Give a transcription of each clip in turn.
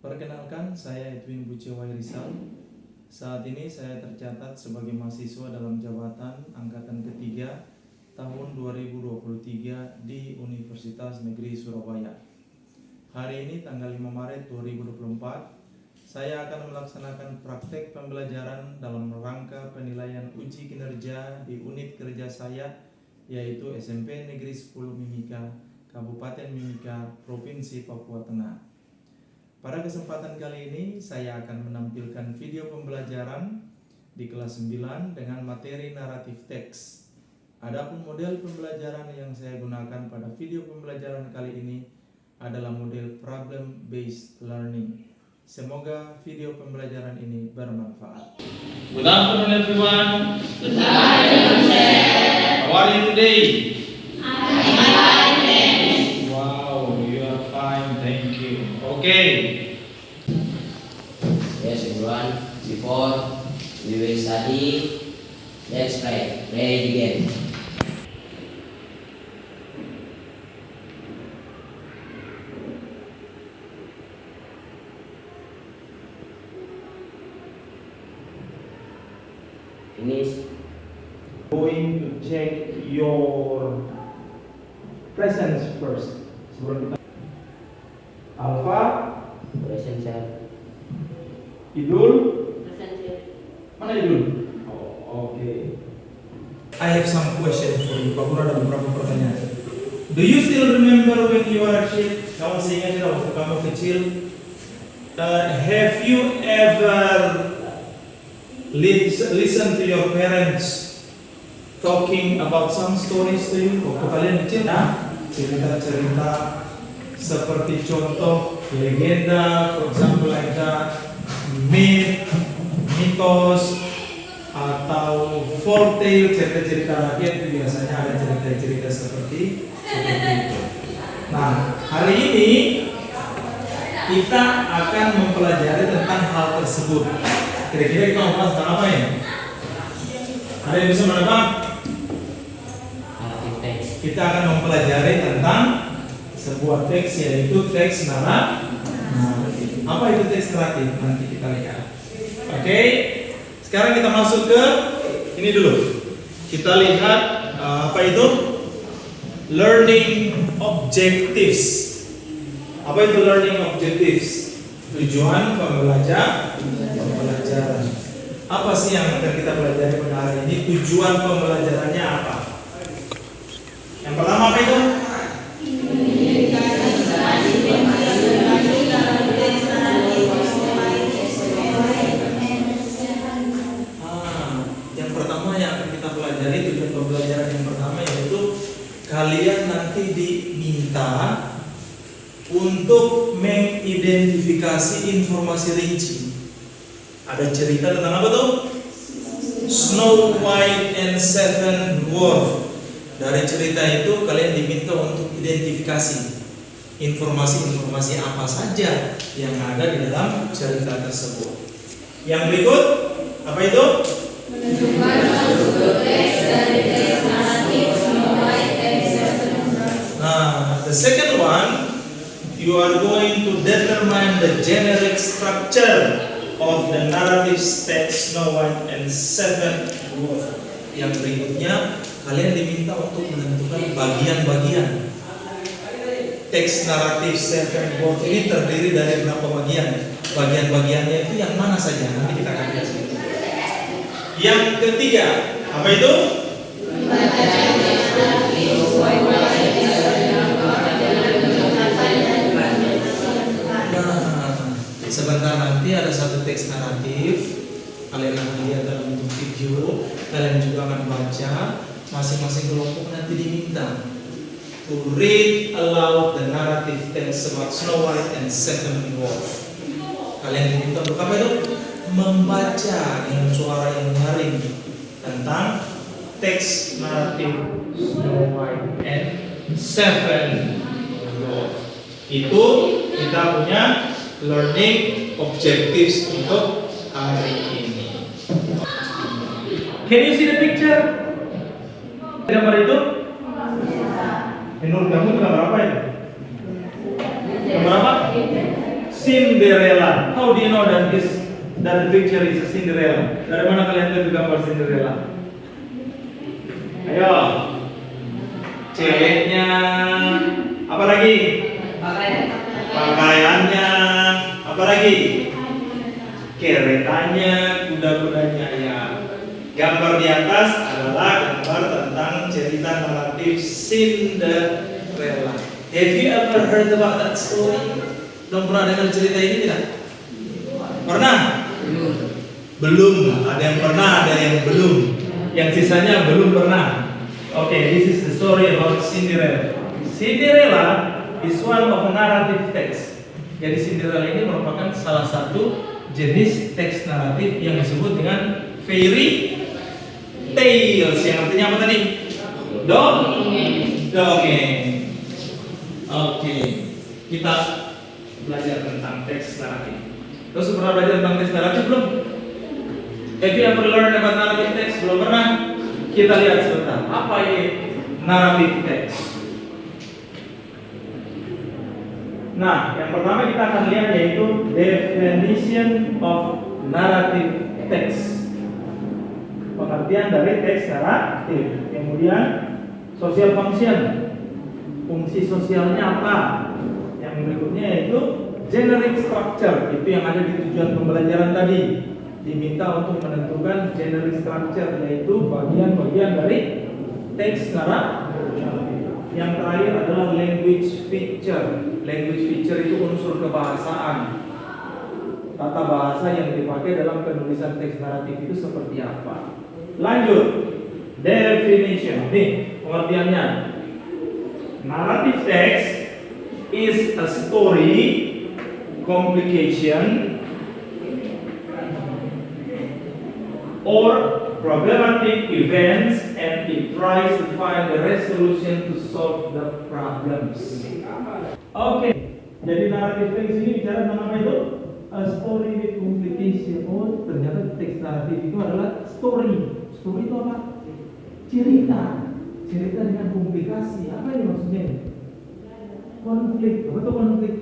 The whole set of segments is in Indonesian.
Perkenalkan, saya Edwin Bucewai Rizal. Saat ini saya tercatat sebagai mahasiswa dalam jabatan angkatan ketiga tahun 2023 di Universitas Negeri Surabaya. Hari ini tanggal 5 Maret 2024, saya akan melaksanakan praktek pembelajaran dalam rangka penilaian uji kinerja di unit kerja saya, yaitu SMP Negeri 10 Mimika, Kabupaten Mimika, Provinsi Papua Tengah. Pada kesempatan kali ini, saya akan menampilkan video pembelajaran di kelas 9 dengan materi naratif teks. Adapun model pembelajaran yang saya gunakan pada video pembelajaran kali ini adalah model problem based learning. Semoga video pembelajaran ini bermanfaat. Good afternoon everyone. Good afternoon, sir. How are you today? I'm fine, thanks. Wow, you are fine, thank you. Okay. Yes, everyone. Before we will study, let's pray. Pray again. Finish. Going to check your presence first. Sebelum kita Alfa, Present, sir. Idul, Present, sir. mana Idul? Oh, oke. I have some question for you. Pak Guru ada beberapa pertanyaan. Do you still remember when you were a kid? Kamu masih ingat tidak waktu kamu kecil? Have you ever listen to your parents talking about some stories to you? Waktu kalian kecil, cerita-cerita seperti contoh legenda, for example like that, myth, mitos, atau folktale, cerita-cerita rakyat itu biasanya ada cerita-cerita seperti itu. Nah, hari ini kita akan mempelajari tentang hal tersebut. Kira-kira kita mau bahas tentang apa ya? Ada yang bisa menebak? Naratif teks. Kita akan mempelajari tentang sebuah teks, yaitu teks naratif. Apa itu teks naratif? Nanti kita lihat. Oke, sekarang kita masuk ke ini dulu. Kita lihat apa itu? Learning objectives. Apa itu learning objectives? Tujuan pembelajaran. Apa sih yang akan kita pelajari pada hari ini? Tujuan pembelajarannya apa? Yang pertama apa itu? Yang pertama yang akan kita pelajari, tujuan pembelajaran yang pertama yaitu kalian nanti diminta untuk mengidentifikasi informasi rinci. Ada cerita tentang apa tuh? Snow White and Seven Dwarfs. Dari cerita itu kalian diminta untuk identifikasi informasi-informasi apa saja yang ada di dalam cerita tersebut. Yang berikut apa itu? Menentukan struktur teks dari teks naratif Snow White and Seven Dwarfs. Nah, the second one, you are going to determine the generic structure of the narrative text Snow White and Seven Dwarfs. Yang berikutnya, kalian diminta untuk menentukan bagian-bagian. Teks naratif Seven Dwarfs ini terdiri dari berapa bagian? Bagian-bagiannya itu yang mana saja? Nanti kita akan lihat. Yang ketiga, apa itu? Membaca teks naratif sesuai dengan Sebentar nanti ada satu teks naratif, kalian akan lihat dalam bentuk video, kalian juga akan baca. Masing-masing kelompok nanti diminta to read aloud the narrative text about Snow White and Seven Dwarfs. Kalian diminta untuk apa itu? Membaca dengan suara yang nyaring tentang teks naratif Snow White and Seven Dwarfs. Itu kita punya learning objectives untuk hari ini. Can you see the picture? Gambar itu? Menurut kamu itu gambar apa itu? Gambar apa? Cinderella. How do you know that the picture is a Cinderella? Dari mana kalian tahu gambar Cinderella? Ayo. Ceweknya. Apa lagi? Pakaiannya. Apa lagi? Keretanya, kuda-kudanya ya. Gambar di atas adalah gambar tentang cerita naratif Cinderella. Have you ever heard about that story? Belum pernah dengar cerita ini tidak? Pernah? Belum. Ada yang pernah, ada yang belum. Yang sisanya belum pernah. Okay, this is the story about Cinderella. Cinderella is one of a narrative text. Jadi Cinderella ini merupakan salah satu jenis teks naratif yang disebut dengan fairy tales. Yang artinya apa tadi? Dongeng. Oke, kita belajar tentang teks naratif. Terus pernah belajar tentang teks naratif belum? Have you ever learned about narrative text? Belum pernah? Kita lihat sebentar. Apa ini narrative text? Nah, yang pertama kita akan lihat yaitu definition of narrative text. Pengertian dari teks naratif. Kemudian social function. Fungsi sosialnya apa? Yang berikutnya yaitu generic structure. Itu yang ada di tujuan pembelajaran tadi. Diminta untuk menentukan generic structure, yaitu bagian-bagian dari teks naratif. Yang terakhir adalah language feature. Language feature itu unsur kebahasaan. Tata bahasa yang dipakai dalam penulisan teks naratif itu seperti apa? Lanjut. Definition. Nih, pengertiannya. Narrative text is a story, complication, or problematic events, and it tries to find the resolution to solve the problems. Oke, jadi narrative text ini bicara tentang apa itu? A story with complication. Oh, ternyata teks naratif itu adalah story. Story itu apa? Cerita. Cerita dengan komplikasi. Apa ini maksudnya? Konflik. Apa itu konflik?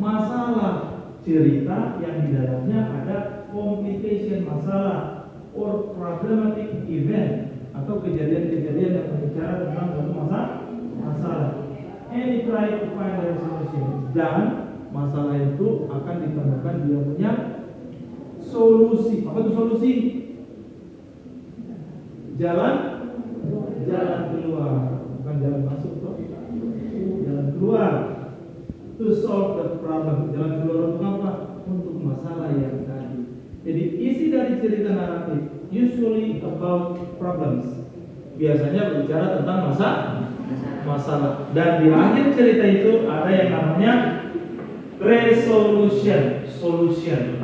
Masalah. Cerita yang di dalamnya ada complication, masalah, or problematic event, atau kejadian-kejadian yang berbicara tentang suatu masalah. And it try to find a resolution. Dan masalah itu akan ditemukan dia punya solusi. Apa itu solusi? Jalan keluar, bukan jalan masuk, toh. Jalan keluar. To solve the problem. Jalan keluar untuk apa? Untuk masalah yang tadi. Jadi isi dari cerita naratif usually about problems. Biasanya berbicara tentang masalah. Dan di akhir cerita itu ada yang namanya resolution, solution.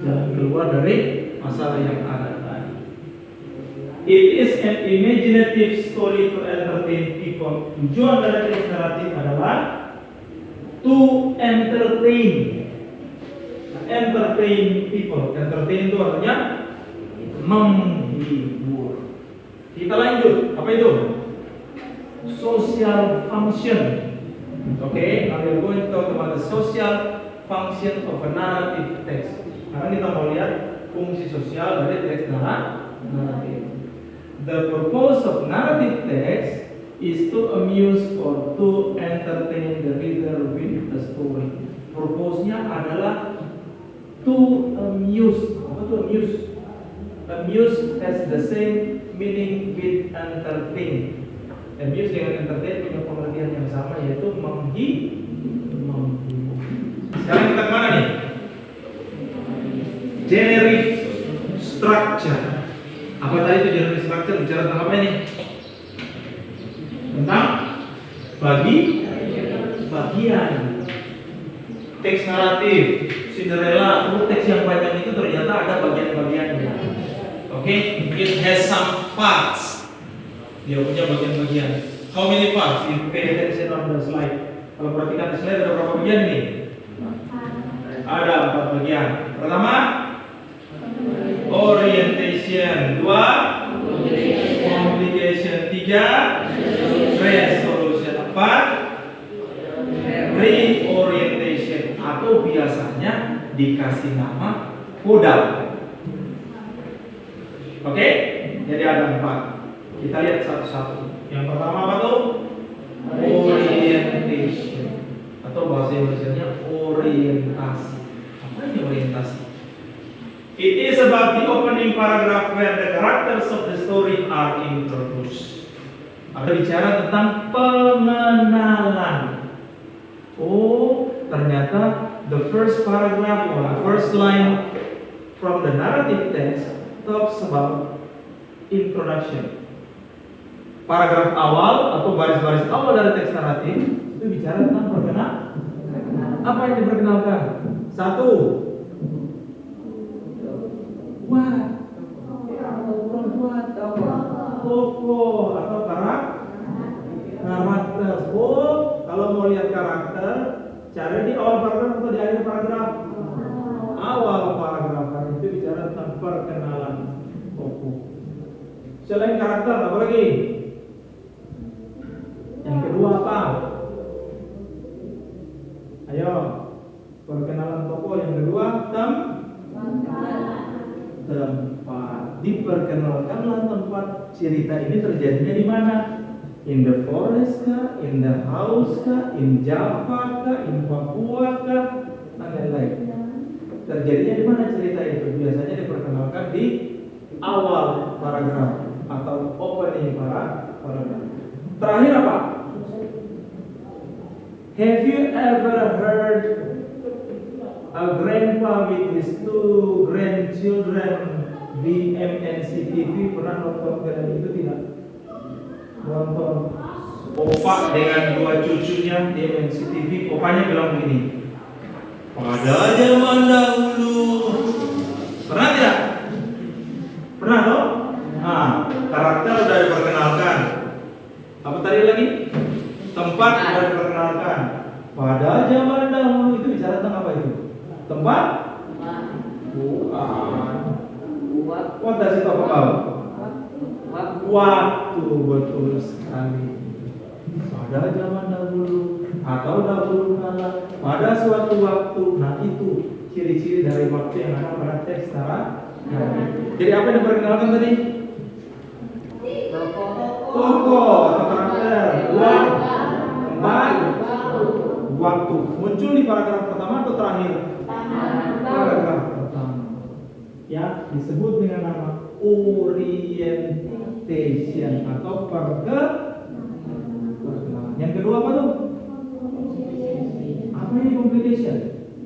Jalan keluar dari masalah yang ada tadi. It is an imaginative story to entertain people. Tujuan dari teks naratif adalah to entertain people. Entertain itu artinya menghibur. Kita lanjut. Apa itu? Social function. Okay, now we're going to talk about the social function of a narrative text. Sekarang kita mau lihat fungsi sosial dari teks naratif. The purpose of narrative text is to amuse or to entertain the reader with the story. Purpose-nya adalah to amuse. Apa itu amuse? Amuse has the same meaning with entertain. Amuse dengan entertain punya pengertian yang sama, yaitu menghibur. Sekarang kita kemana nih? Generic structure. Apa tadi itu generic structure? Bicara tentang apa ini? Tentang bagian teks naratif Cinderella. Teks yang panjang itu ternyata ada bagian-bagiannya. Okay, it has some parts. Dia punya bagian-bagian. How many parts? You pay attention on the slide. Kalau perhatikan di slide ada berapa bagian nih? Ada 4 bagian. Pertama, orientation. 2, complication. 3, resolution. 4, reorientation. Apa dikasih nama modal. Oke, jadi ada 4. Kita lihat satu-satu. Yang pertama apa tuh? Orientation, atau bahasa Indonesianya orientasi. Apa ini orientasi? It is about the opening paragraph where the characters of the story are introduced. Ada bicara tentang pengenalan. Oh, ternyata the first paragraph or the first line from the narrative text talks about introduction. Paragraf awal atau baris-baris awal dari teks naratif itu bicara tentang perkenalan. Apa yang diperkenalkan? 1. Tokoh atau karakter. Oh, kalau mau lihat karakter, cari di awal paragraf atau di akhir paragraf? Awal paragraf, karena itu bicara tentang perkenalan tokoh. Selain karakter, apa lagi? Yang kedua apa? Ayo, perkenalan tokoh yang kedua tempat. Diperkenalkanlah tempat cerita ini terjadinya di mana? In the forest kah? In the house kah? In Java kah? In Papua kah? Dan lain-lain. Terjadinya di mana cerita itu? Biasanya diperkenalkan di awal paragraf atau opening paragraf. Terakhir apa? Have you ever heard a grandpa with his 2 grandchildren di MNCTV? Pernah nonton film itu tidak? Nonton opa dengan 2 cucunya di MNCTV. Opanya bilang begini, pada zaman dahulu. Pernah tidak? Pernah toh? Nah, karakter udah diperkenalkan. Apa tadi lagi? Tempat udah diperkenalkan. Pada zaman dahulu itu bicara tentang apa itu? Tempat? Bukan. What does it talk about? Waktu, betul sekali. Pada zaman dahulu atau dahulu kala, pada suatu waktu. Nah, itu ciri-ciri dari waktu yang ada pada teks naratif. Jadi apa yang diperkenalkan tadi? Tokoh atau karakter. Tempat, waktu. Muncul di paragraf pertama atau terakhir? Paragraf pertama. Ya, disebut dengan nama orientation atau perkenalan. Yang kedua apa tuh? Apa ini complication?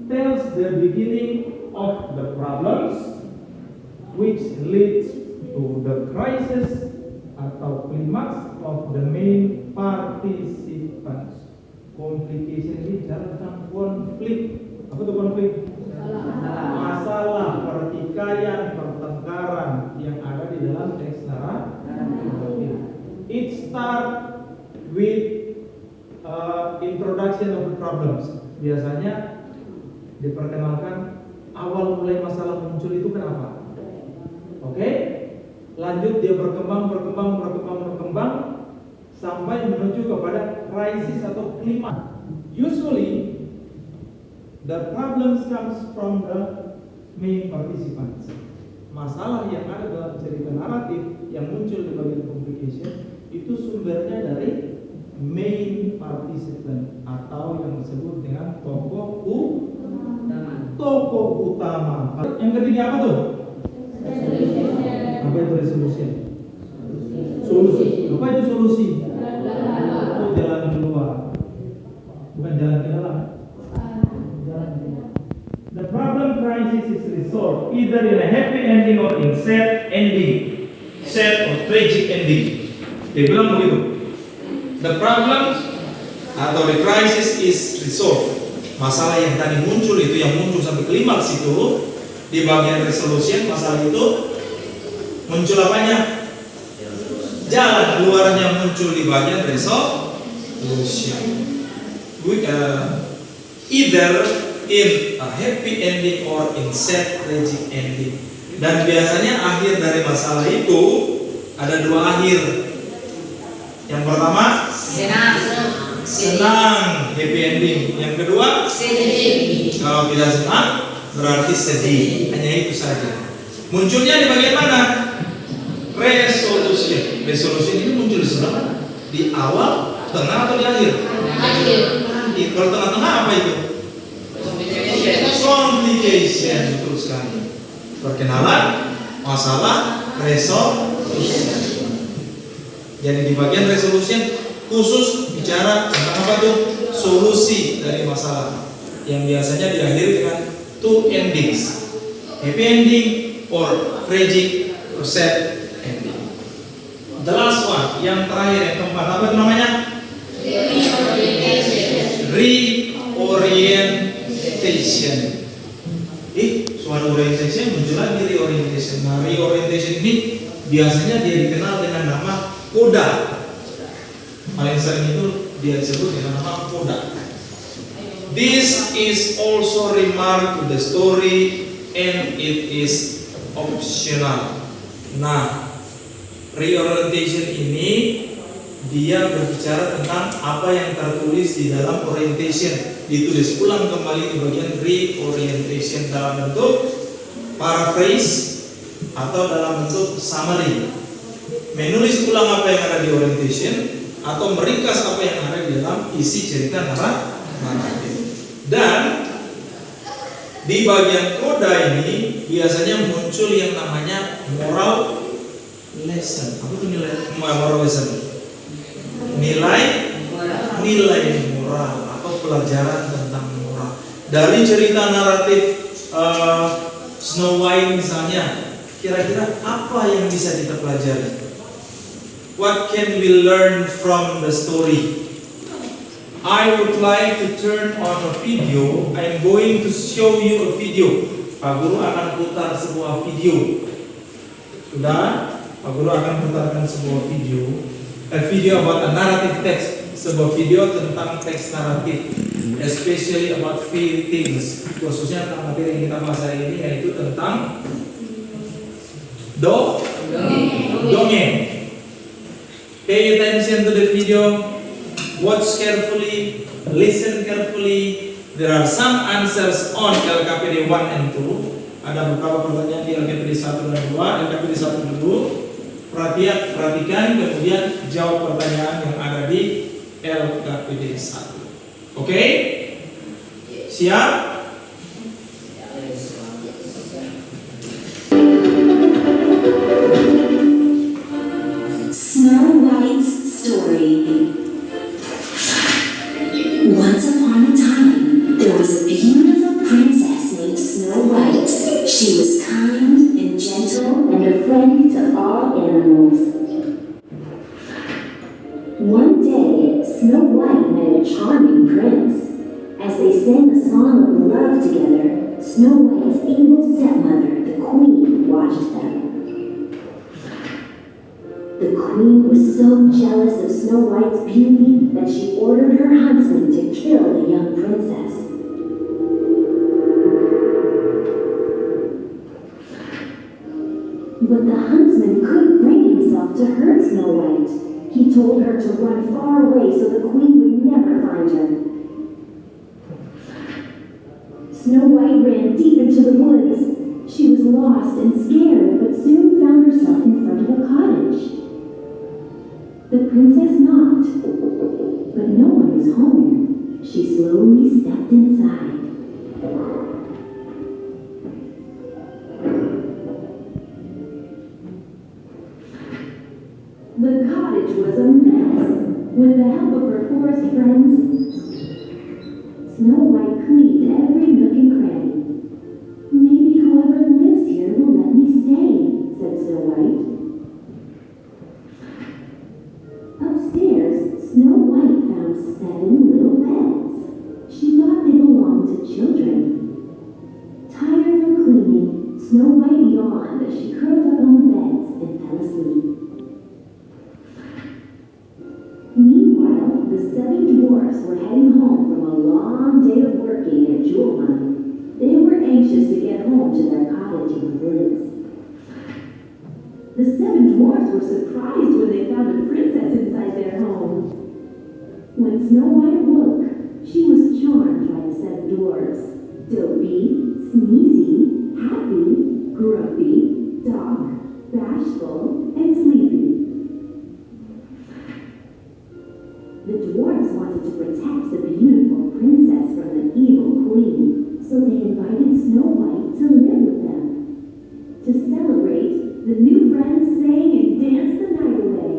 Tells the beginning of the problems which leads to the crisis atau klimaks of the main participants. Complication ini bicara tentang konflik. Apa itu konflik? Masalah, pertikaian, pertengkaran yang ada di dalam teks naratif. It start with introduction of the problems. Biasanya diperkenalkan awal mulai masalah muncul itu kenapa? Oke? Lanjut dia berkembang sampai menuju kepada krisis atau klimaks. Usually the problems comes from the main participants. Masalah yang ada dalam cerita naratif yang muncul di bagian complication itu sumbernya dari main participant atau yang disebut dengan tokoh utama. Yang ketiga apa tuh? Apa itu resolution? Solusi. Apa itu solusi? Itu jalan keluar. Bukan jalan ke dalam. The problem crisis is resolved either in a happy ending or in sad ending, sad or tragic ending. Dia bilang begitu. The problem atau the crisis is resolved. Masalah yang tadi muncul itu, yang muncul sampai klimaks itu, di bagian resolution masalah itu muncul apanya? Jalan keluarnya muncul di bagian resolution. Either in a happy ending or in sad tragic ending. Dan biasanya akhir dari masalah itu ada 2 akhir. Yang pertama senang, happy ending. Yang kedua sedih. Kalau tidak senang berarti sedih. Hanya itu saja. Munculnya di bagian mana? Resolution. Resolution itu muncul di sebelah mana? Di awal, tengah, atau di akhir? Akhir. Kalau tengah-tengah apa itu? Complication. Betul sekali. Perkenalan, masalah, resolution. Jadi di bagian resolution khusus bicara tentang apa tuh? Solusi dari masalah. Yang biasanya diakhiri dengan two endings. Happy ending or tragic or sad ending. The last one, yang terakhir, yang keempat, apa itu namanya? Reorientation. Suara orientation muncul lagi reorientation. Nah, reorientation ini biasanya dia dikenal dengan nama koda. Paling sering itu dia disebut dengan nama koda. This is also remark to the story and it is optional. Nah, reorientation ini dia berbicara tentang apa yang tertulis di dalam orientation, ditulis ulang kembali di bagian reorientation dalam bentuk paraphrase atau dalam bentuk summary. Menulis ulang apa yang ada di orientation atau meringkas apa yang ada di dalam isi cerita naratif. Dan di bagian koda ini biasanya muncul yang namanya moral lesson. Apa itu moral lesson? Nilai moral atau pelajaran tentang moral. Dari cerita naratif Snow White misalnya, kira-kira apa yang bisa kita pelajari? What can we learn from the story? I would like to turn on a video. I'm going to show you a video. Pak Guru akan putar sebuah video. Sudah, Pak Guru akan putarkan sebuah video. A video about a narrative text. Sebuah video tentang teks naratif, especially about fairy tales. Khususnya tentang materi yang kita bahas hari ini, yaitu tentang dongeng. Pay attention to the video. Watch carefully, listen carefully. There are some answers on LKPD 1 and 2. Ada beberapa pertanyaan di LKPD 1 dan 2. LKPD 1 dulu. Perhatikan, kemudian jawab pertanyaan yang ada di LKPD 1. Oke? Siap? Snow White's story. Once upon a time, there was a beautiful princess named Snow White. She was kind and gentle and a friend to all animals. One day, Snow White met a charming prince. As they sang a song of love together, Snow White's evil stepmother, the queen, watched them. The queen was so jealous of Snow White's beauty that she ordered her huntsman to kill the young princess. But the huntsman couldn't bring himself to hurt Snow White. He told her to run far away so the queen would never find her. Snow White ran deep into the woods. She was lost and scared, but soon found herself in front of a cottage. The princess knocked, but no one was home. She slowly stepped inside. The cottage was a mess. With the help of her forest friends, Snow White cleaned every nook and cranny. Maybe whoever lives here will let me stay, said Snow White. Upstairs, Snow White found 7 little beds. She thought they belonged to children. Tired from cleaning, Snow White yawned as she curled up on the beds and fell asleep. Meanwhile, the 7 dwarfs were heading home from a long day of working in a jewel mine. They were anxious to get home to their cottage in the woods. The 7 dwarfs were surprised when they found a princess inside their home. When Snow White awoke, she was charmed by the 7 dwarfs. Dopey, sneezy, happy, grumpy, dog, bashful, and sleepy. The dwarfs wanted to protect the beautiful princess from the evil queen, so they invited Snow White to live with them. To celebrate, the new friends sang and danced the night away.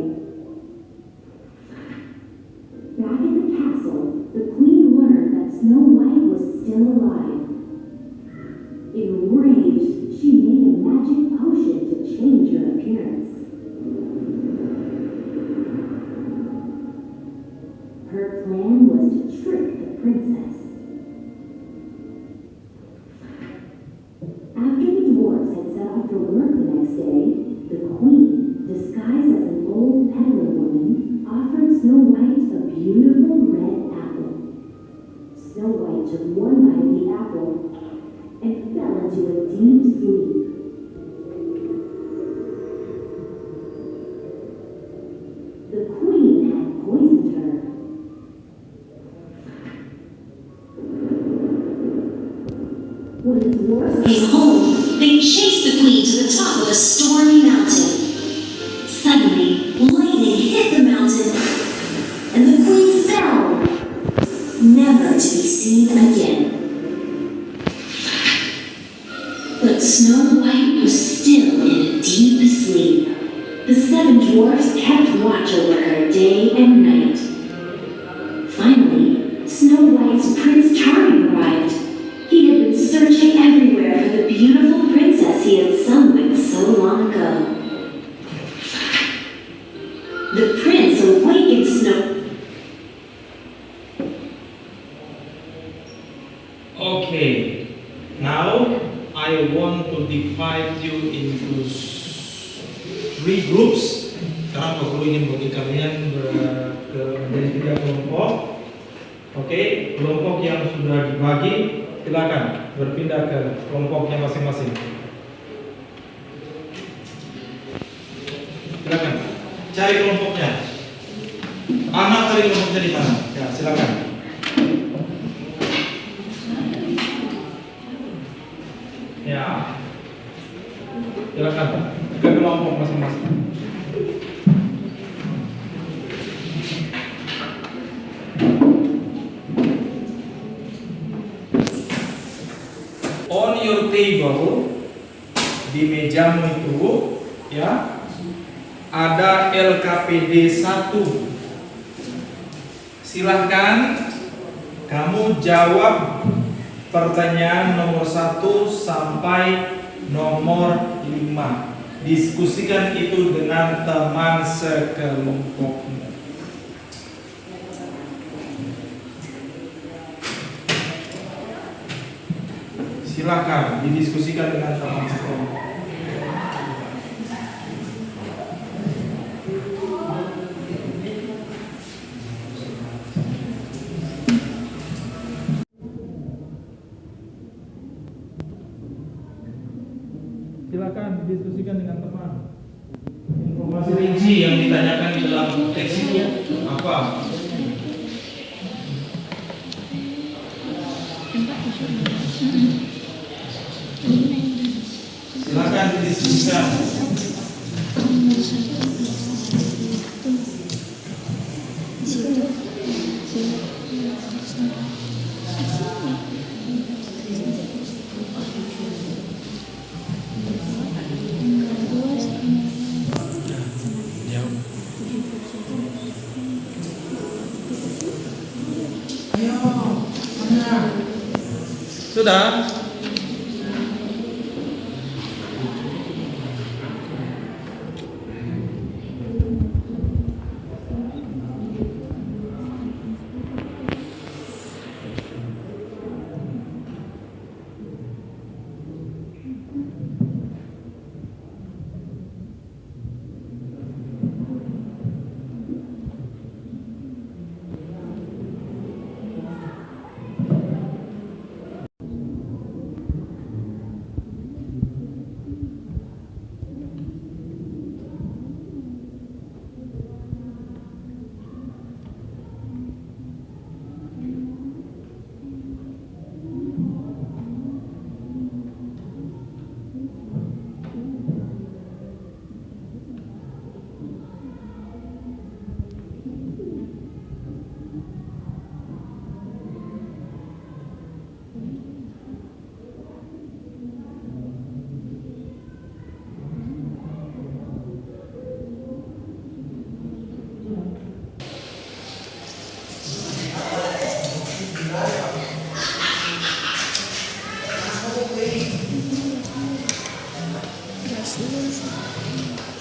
Back at the castle, the queen learned that Snow White was still alive. Enraged, she made a magic potion to change her appearance. Her plan was to trick the princess. After the dwarfs had set off for work the next day, the queen, disguised as an old peddler woman, offered Snow White a beautiful red apple. Snow White took one bite of the apple and fell into a deep sleep. The queen had poisoned her. When the dwarfs Came home, they chased the queen to the top of a stormy mountain. Suddenly, lightning hit the mountain, and the queen fell, never to be seen again. But Snow White was still in a deep sleep. The 7 dwarfs kept watch over her day and night. Finally, Snow White's Prince Charming arrived. He had been searching everywhere for the beautiful princess he had sung with so long ago. The prince awakened Snow. Okay, now I want to divide you into 3 groups. Sekarang aku ingin bagi kalian menjadi 3 kelompok. Oke, kelompok yang sudah dibagi silakan berpindah ke kelompoknya masing-masing. Silakan cari kelompoknya. Anak cari kelompoknya di mana? Ya, silakan. Ya, silakan ke kelompok masing-masing. On your table, di mejamu itu ya ada LKPD 1. Silahkan kamu jawab pertanyaan nomor 1 sampai nomor 5. Diskusikan itu dengan teman sekelompokmu. Silakan didiskusikan dengan teman sekelompok. Silakan didiskusikan dengan teman. Informasi rinci yang ditanyakan di dalam teks itu apa? Silakan didiskusikan. Sudah?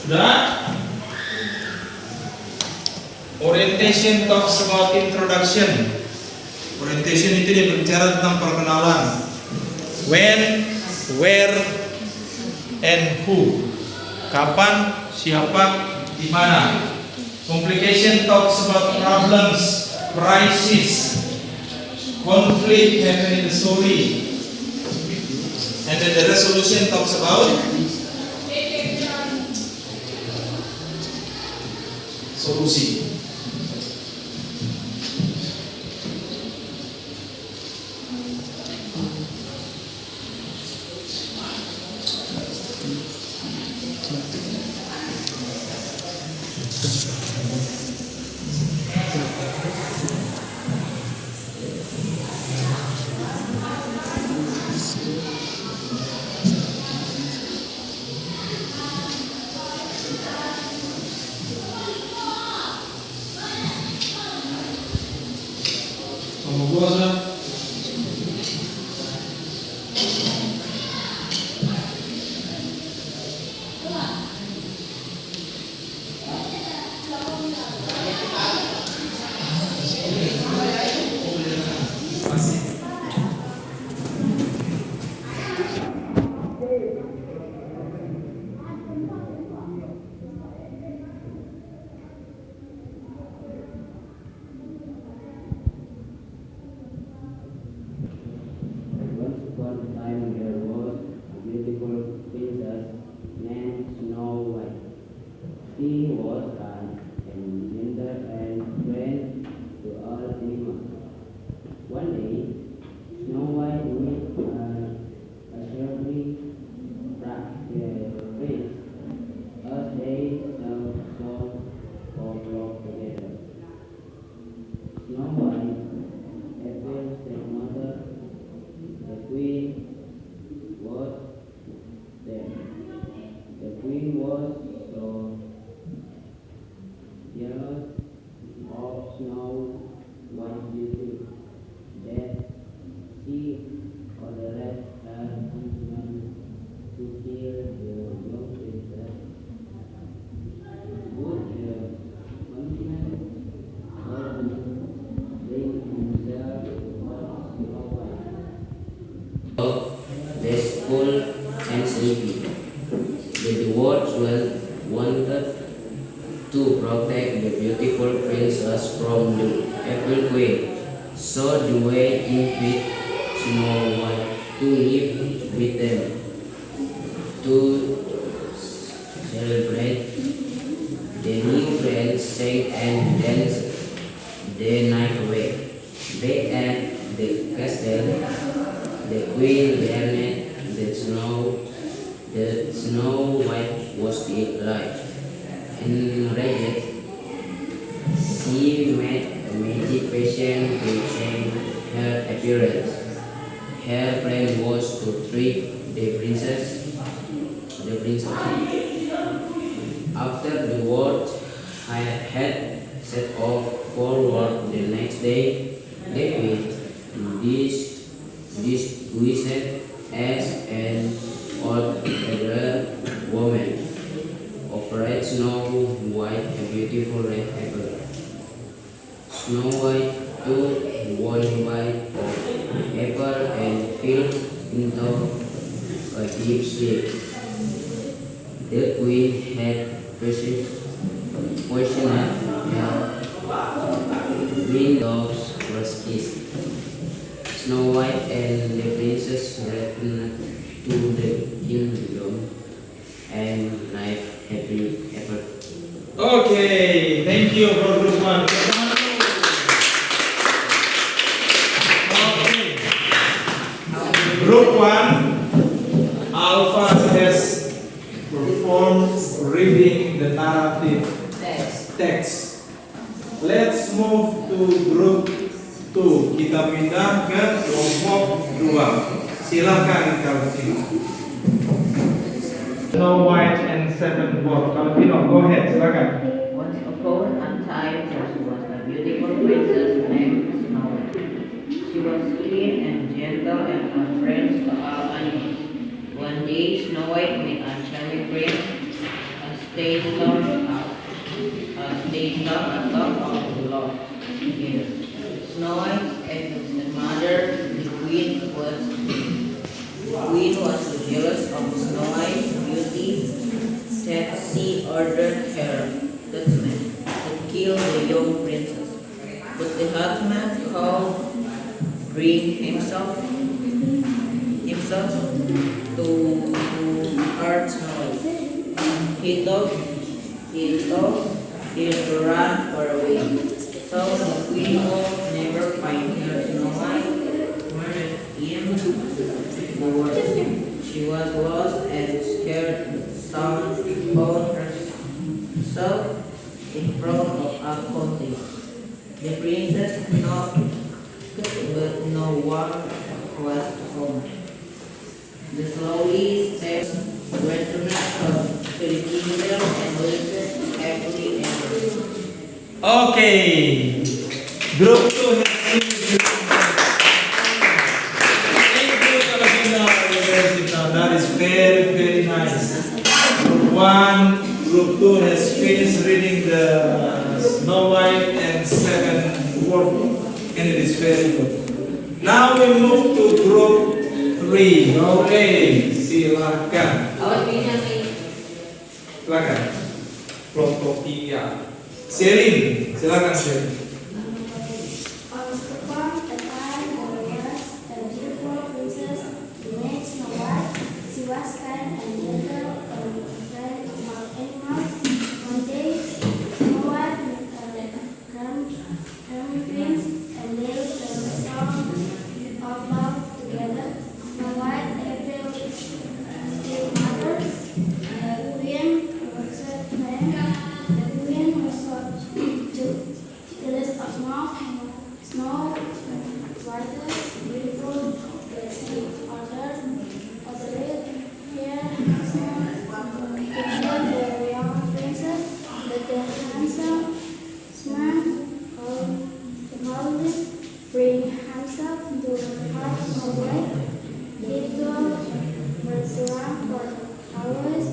Sudah? Orientation talks about introduction. Orientation itu dia berbicara tentang perkenalan. When, where, and who. Kapan, siapa, di mana. Complication talks about problems, crisis, conflict happen in the story. And then the resolution talks about solusi. Famosa. Once upon a time there was a beautiful princess named Snow White. She was kind and gentle and friend to all animals. One day, Snow White met a shabby prince. As they sat for talk together, Snow White, April's stepmother, the queen was there. The queen was so jealous of Snow White's beauty that she ordered her huntsman to kill the young princess. Would the huntsman bring himself to Snow White? Restful and sleepy. The dwarfs wanted to protect the beautiful princess from the evil queen, so they invited Snow White to live with them to celebrate. The new friends sang and danced the night away. Back at the castle, the queen learned that Snow White was alive. Enraged, she made a magic potion to change her appearance. Her plan was to trick the princess. After the dwarf had set off forward the next day, the queen disguised as an old elder woman offered Snow White a beautiful red apple. Snow White took one bite of apple and fell into a deep sleep. The queen had poisoned her windows was kissed. Snow White and the princess returned to the kingdom and life happily ever. Okay, thank you for group 1. Okay. Group 1, Alpha has performed reading the narrative text. Let's move to group 2. Kita pindah ke kelompok 2. Silakan Calvino. Snow White and Seven Dwarfs. Calvino, go ahead, silakan. Once upon a time there was a beautiful princess named Snow White. She was clean and gentle and a friend to all animals. One day Snow White met a charming prince. As stay strong atau of the Lord. Here, Snow White and the mother, the queen was so jealous of Snow White's beauty that she ordered her huntsman to kill the young princess. But the huntsman called bring himself to hurt Snow White. He thought he would run far away. So the queen would never find her Snow White murdered him. She was lost and scared, found herself in front of a cottage. The princess knocked, but no one was home. The slowly steps returned to the kingdom and lived happily ever. Okay, group 2 has finished. Thank you, Kalabina. That is very, very nice. Group 1, group 2 has finished reading the Snow White and 7 Dwarfs, and it is very good. Now we move to group 3. Okay, silakan. Silakan. Protopia. Selin, silakan Selin. Once upon a time, there was a beautiful princess named Snow White. She was kind and gentle and afraid of animals. One day, Snow White met a charming prince, and they sang a song of love together. Snow White appealed to others. The queen was a friend. The queen was so jealous of Snow White's beautiful blessing. Ordered her husband to kill the young princess, but the handsome man calmly bring himself to hurt Snow White. He told her to run for hours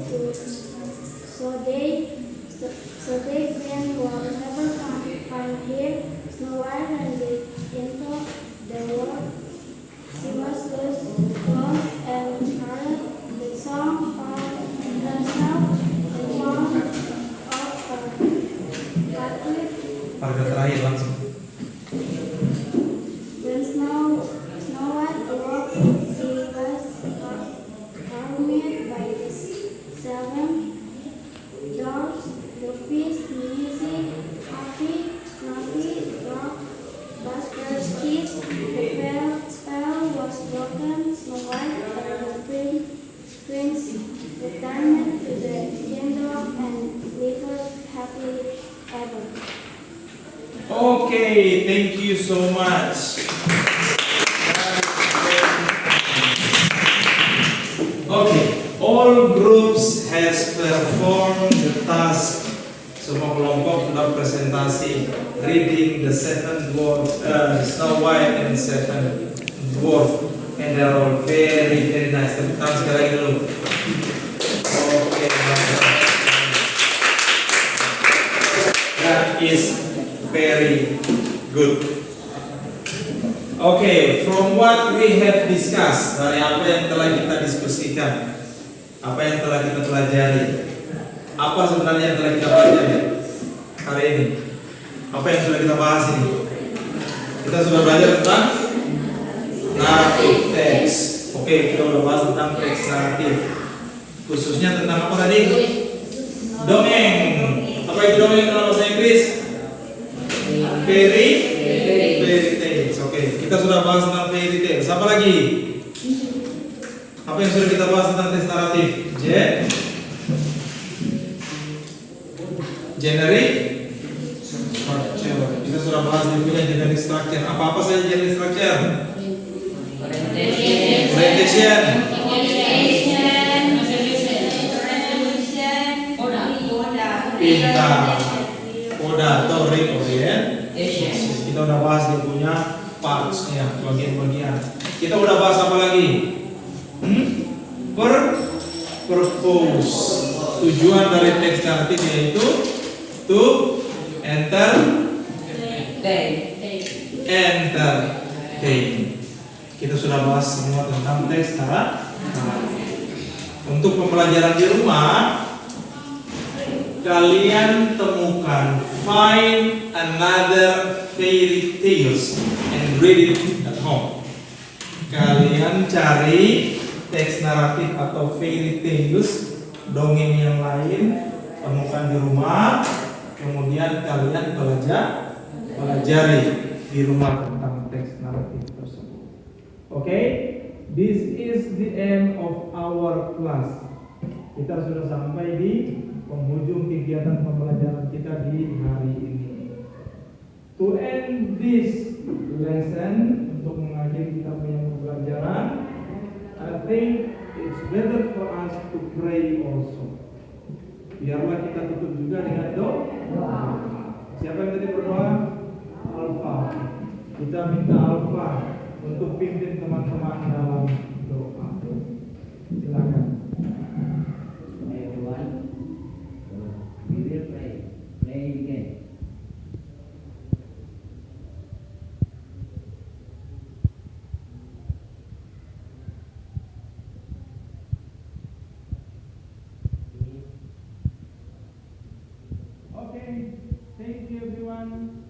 so they then will never find her. Snow White and into the world. She was lost and tired. The song found herself in one of her captive. Paragraf terakhir langsung. When Snow White awoke, she was calmed by the 7 dwarfs. The feast, music, coffee, Snoopy, Rock, Buster's kiss. The spell was broken. Snow White and the prince returned to the kingdom and lived happily ever. Okay, thank you so much. Okay, all groups has performed the task. Semua kelompok sudah presentasi reading the 7 dwarfs, Snow White and 7 dwarfs, and they are all very, very nice. Tepuk tangan sekali lagi dulu. Okay, that is very good. Okay, from what we have discussed, dari apa yang telah kita diskusikan, apa yang telah kita pelajari, apa sebenarnya yang telah kita pelajari hari ini, apa yang sudah kita bahas ini, kita sudah belajar tentang narrative text. Oke, kita sudah bahas tentang teks naratif, khususnya tentang apa tadi? Dongeng. Apa itu dongeng dalam bahasa Inggris? Fairy tales. Oke, kita sudah bahas tentang fairy tales. Apa lagi? Apa yang sudah kita bahas tentang teks naratif? Generic structure. Kita sudah bahas dia punya generic structure. Apa saja generic structure? Orientation. Pintar. Oda atau reorientation. Kita udah bahas dia punya parts-nya, bagian-bagian. Kita udah bahas apa lagi? Purpose. Tujuan dari teks naratif yaitu to entertain. Kita sudah bahas semua tentang teks naratif. Untuk pembelajaran di rumah, kalian temukan find another fairy tales and read it at home. Kalian cari teks naratif atau fairy tales, dongeng yang lain, temukan di rumah, kemudian kalian pelajari di rumah tentang teks naratif tersebut. Oke, this is the end of our class. Kita sudah sampai di penghujung kegiatan pembelajaran kita di hari ini. To end this lesson, untuk mengakhiri kita punya pembelajaran, I think it's better for us to pray also. Biarlah kita tutup juga dengan doa. Siapa yang tadi berdoa? Alfa. Kita minta Alfa untuk pimpin teman-teman dalam doa. Silakan. Everyone, we will pray. Pray again. Okay, thank you everyone.